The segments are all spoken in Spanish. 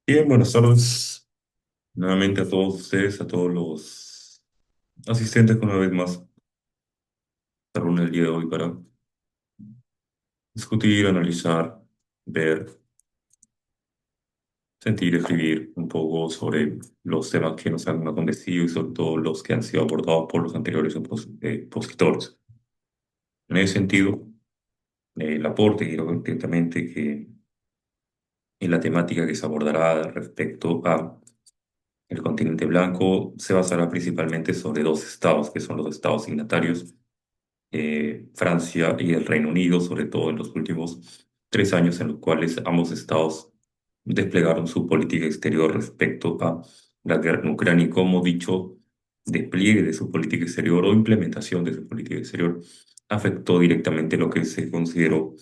Bien, buenas tardes nuevamente a todos ustedes, a todos los asistentes que una vez más se reúnen el día de hoy para discutir, analizar, ver, sentir, escribir un poco sobre los temas que nos han acontecido y sobre todo los que han sido abordados por los anteriores expositores. En ese sentido, el aporte quiero ver directamente que en la temática que se abordará respecto a el continente blanco se basará principalmente sobre dos estados, que son los estados signatarios Francia y el Reino Unido, sobre todo en los últimos 3 años en los cuales ambos estados desplegaron su política exterior respecto a la guerra en Ucrania y cómo dicho despliegue de su política exterior o implementación de su política exterior afectó directamente lo que se consideró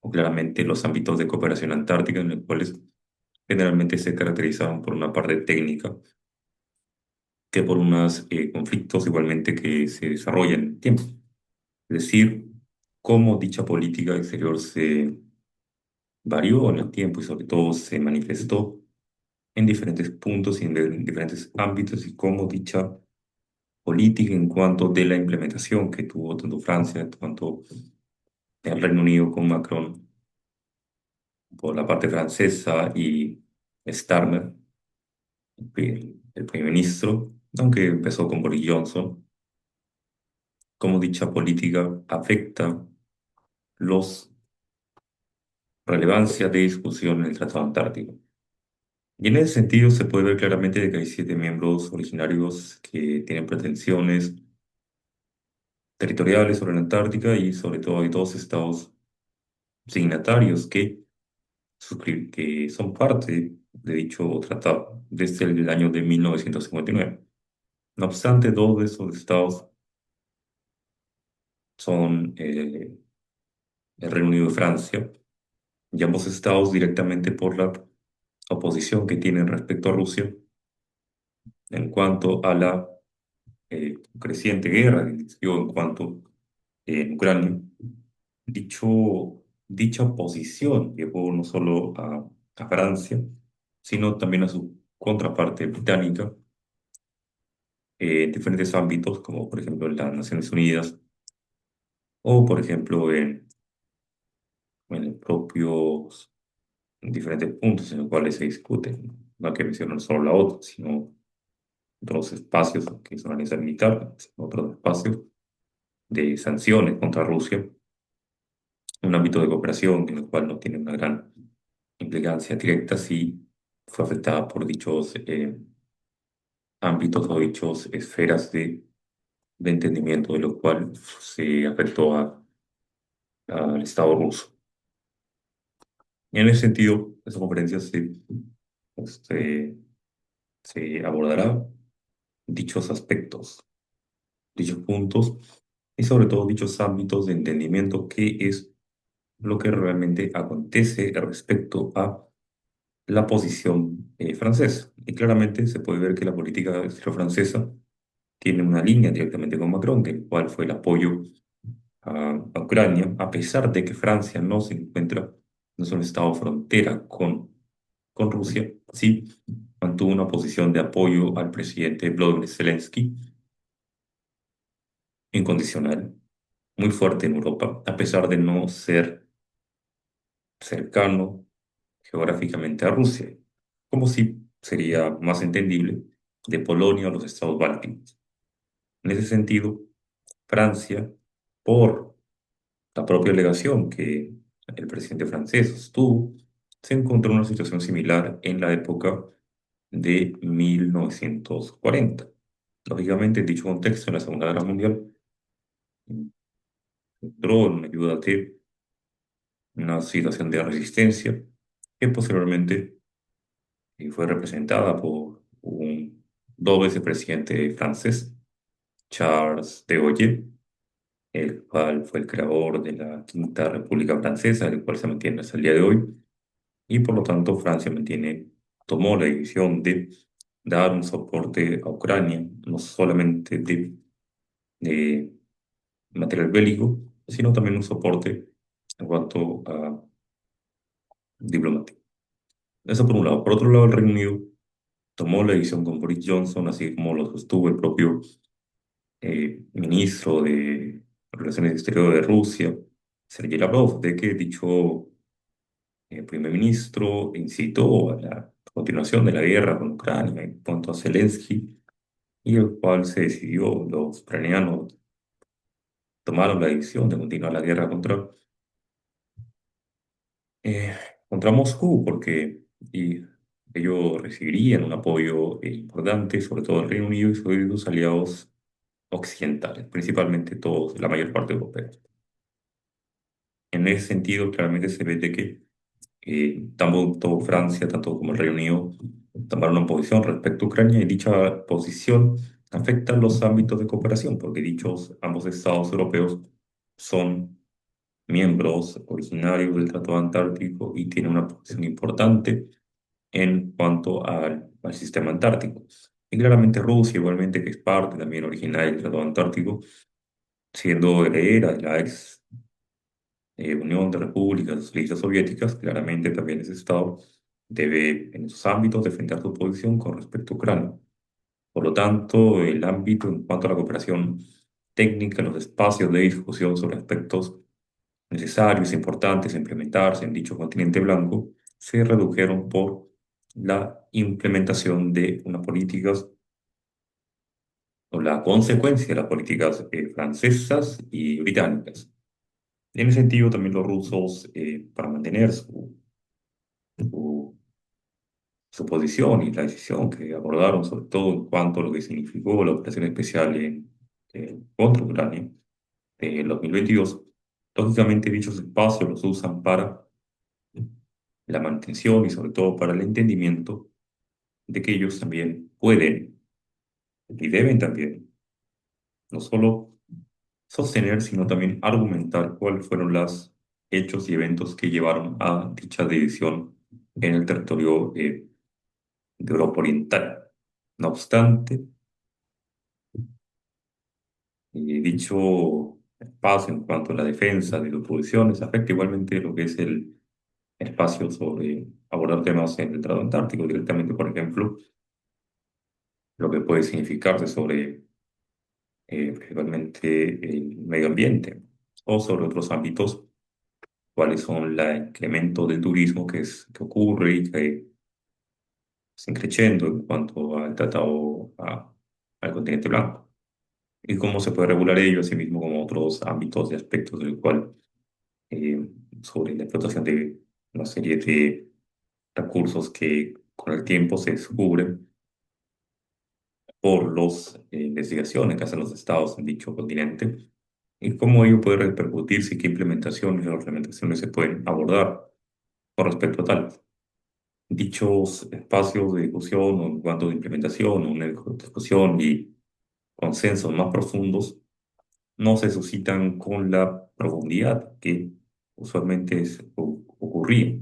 o claramente los ámbitos de cooperación antártica en los cuales generalmente se caracterizaban por una parte técnica que por unos conflictos igualmente que se desarrollan en el tiempo. Es decir, cómo dicha política exterior se varió en el tiempo y sobre todo se manifestó en diferentes puntos y en diferentes ámbitos y cómo dicha política en cuanto de la implementación que tuvo tanto Francia, tanto el Reino Unido con Macron por la parte francesa y Starmer, el primer ministro, aunque empezó con Boris Johnson, cómo dicha política afecta los relevancia de discusión en el Tratado Antártico. Y en ese sentido se puede ver claramente de que hay 7 miembros originarios que tienen pretensiones territoriales sobre la Antártica y sobre todo hay 2 estados signatarios que son parte de dicho tratado desde el año de 1959. No obstante, 2 de esos estados son el Reino Unido y Francia, y ambos estados directamente por la oposición que tienen respecto a Rusia en cuanto a la creciente guerra que inició en cuanto en Ucrania. Dicha oposición llevó no solo a Francia, sino también a su contraparte británica en diferentes ámbitos, como por ejemplo en las Naciones Unidas o por ejemplo en los propios en diferentes puntos en los cuales se discuten, no que mencionar solo la OTAN, sino otros espacios que son alianza militar, otros espacios de sanciones contra Rusia, un ámbito de cooperación en el cual no tiene una gran implicancia directa, sí fue afectada por dichos ámbitos o dichas esferas de entendimiento, de lo cual se afectó al Estado ruso. Y en ese sentido, esa conferencia este, se abordará dichos aspectos, dichos puntos y sobre todo dichos ámbitos de entendimiento, que es lo que realmente acontece respecto a la posición francesa. Y claramente se puede ver que la política exterior francesa tiene una línea directamente con Macron, que el cual fue el apoyo a Ucrania, a pesar de que Francia no se encuentra, no es un estado frontera con Rusia, sí mantuvo una posición de apoyo al presidente Volodymyr Zelensky incondicional, muy fuerte en Europa, a pesar de no ser cercano geográficamente a Rusia, como si sería más entendible de Polonia o los estados bálticos. En ese sentido, Francia, por la propia alegación que el presidente francés sostuvo, se encontró en una situación similar en la época de 1940. Lógicamente, en dicho contexto, en la Segunda Guerra Mundial, entró en ayuda de una situación de resistencia que posteriormente fue representada por un doble vicepresidente francés, Charles de Gaulle, el cual fue el creador de la Quinta República Francesa, el cual se mantiene hasta el día de hoy, y por lo tanto Francia tomó la decisión de dar un soporte a Ucrania, no solamente de material bélico, sino también un soporte en cuanto a diplomático. Eso por un lado. Por otro lado, el Reino Unido tomó la decisión con Boris Johnson, así como lo sostuvo el propio ministro de Relaciones Exteriores de Rusia, Sergei Lavrov, de que dicho primer ministro incitó a la continuación de la guerra con Ucrania en cuanto a Zelensky, y el cual se decidió, los ucranianos tomaron la decisión de continuar la guerra eh, contra Moscú, porque y ellos recibirían un apoyo importante, sobre todo el Reino Unido y sus aliados occidentales, principalmente todos, la mayor parte europea. En ese sentido, claramente se ve de que tanto Francia, tanto como el Reino Unido, tomaron una posición respecto a Ucrania y dicha posición afecta los ámbitos de cooperación, porque dichos ambos estados europeos son miembros originarios del Tratado Antártico y tienen una posición importante en cuanto al sistema antártico. Y claramente Rusia, igualmente, que es parte también originaria del Tratado Antártico, siendo heredera de la ex Unión de Repúblicas Socialistas Soviéticas, claramente también ese Estado debe en esos ámbitos defender su posición con respecto a Ucrania. Por lo tanto, el ámbito en cuanto a la cooperación técnica, los espacios de discusión sobre aspectos necesarios e importantes a implementarse en dicho continente blanco, se redujeron por la implementación de unas políticas o la consecuencia de las políticas francesas y británicas. En ese sentido, también los rusos, para mantener su, su posición y la decisión que abordaron, sobre todo en cuanto a lo que significó la operación especial contra Ucrania en 2022, lógicamente dichos espacios los usan para la mantención y sobre todo para el entendimiento de que ellos también pueden y deben también no solo sostener, sino también argumentar cuáles fueron los hechos y eventos que llevaron a dicha división en el territorio de Europa Oriental. No obstante, dicho espacio en cuanto a la defensa de las posiciones afecta igualmente lo que es el espacio sobre abordar temas en el Tratado Antártico directamente, por ejemplo, lo que puede significarse sobre principalmente el medio ambiente o sobre otros ámbitos, cuáles son el incremento del turismo que ocurre y que se creciendo en cuanto al al continente blanco y cómo se puede regular ello, asimismo como otros ámbitos y aspectos del cual eh, sobre la explotación de una serie de recursos que con el tiempo se descubren por las investigaciones que hacen los estados en dicho continente y cómo ello puede repercutirse y qué implementaciones o implementaciones se pueden abordar con respecto a tal. Dichos espacios de discusión o en cuanto de implementación, una discusión y consensos más profundos no se suscitan con la profundidad que usualmente ocurría.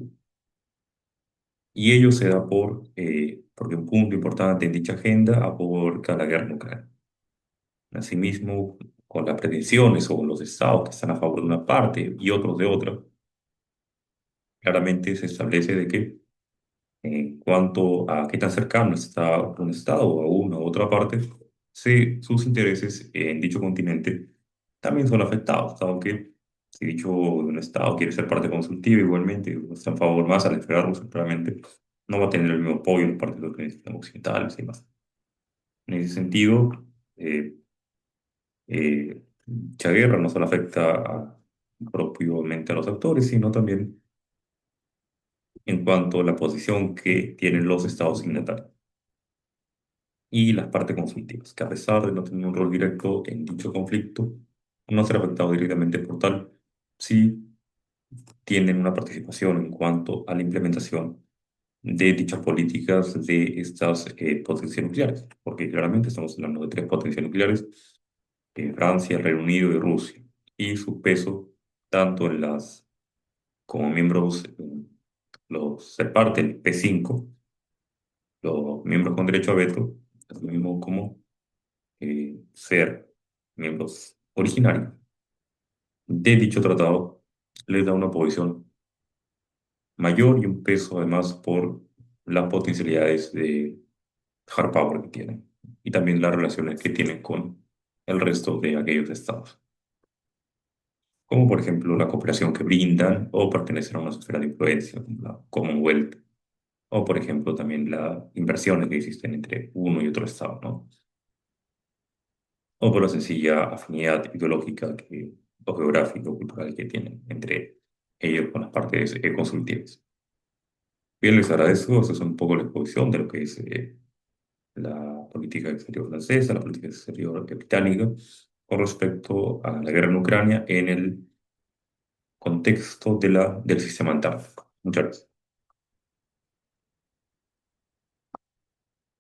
Y ello se da porque un punto importante en dicha agenda aborda la guerra en Ucrania. Asimismo, con las pretensiones o los estados que están a favor de una parte y otros de otra, claramente se establece de que en cuanto a qué tan cercano está un estado o a una u otra parte, si sus intereses en dicho continente también son afectados, aunque si dicho un estado quiere ser parte consultiva igualmente, o está a favor más al entregarlo, claramente no va a tener el mismo apoyo en parte de los países occidentales y más. En ese sentido, eh, dicha guerra no solo afecta propiamente a los actores, sino también en cuanto a la posición que tienen los estados signatarios y las partes conflictivas, que a pesar de no tener un rol directo en dicho conflicto, no ser afectados directamente por tal, sí tienen una participación en cuanto a la implementación de dichas políticas de estas potencias nucleares, porque claramente estamos hablando de tres potencias nucleares, Francia, Reino Unido y Rusia, y su peso tanto en las como miembros, ser parte del P5, los miembros con derecho a veto, es lo mismo como ser miembros originarios de dicho tratado, les da una posición mayor y un peso además por las potencialidades de hard power que tienen y también las relaciones que tienen con el resto de aquellos estados, como por ejemplo la cooperación que brindan o pertenecer a una esfera de influencia, como la Commonwealth, o por ejemplo también las inversiones que existen entre uno y otro estado, ¿no? O por la sencilla afinidad ideológica o geográfica o cultural que tienen entre ellos con las partes consultivas. Bien, les agradezco. Esa es un poco la exposición de lo que es la política exterior francesa, la política exterior británica, con respecto a la guerra en Ucrania en el contexto del sistema antártico. Muchas gracias.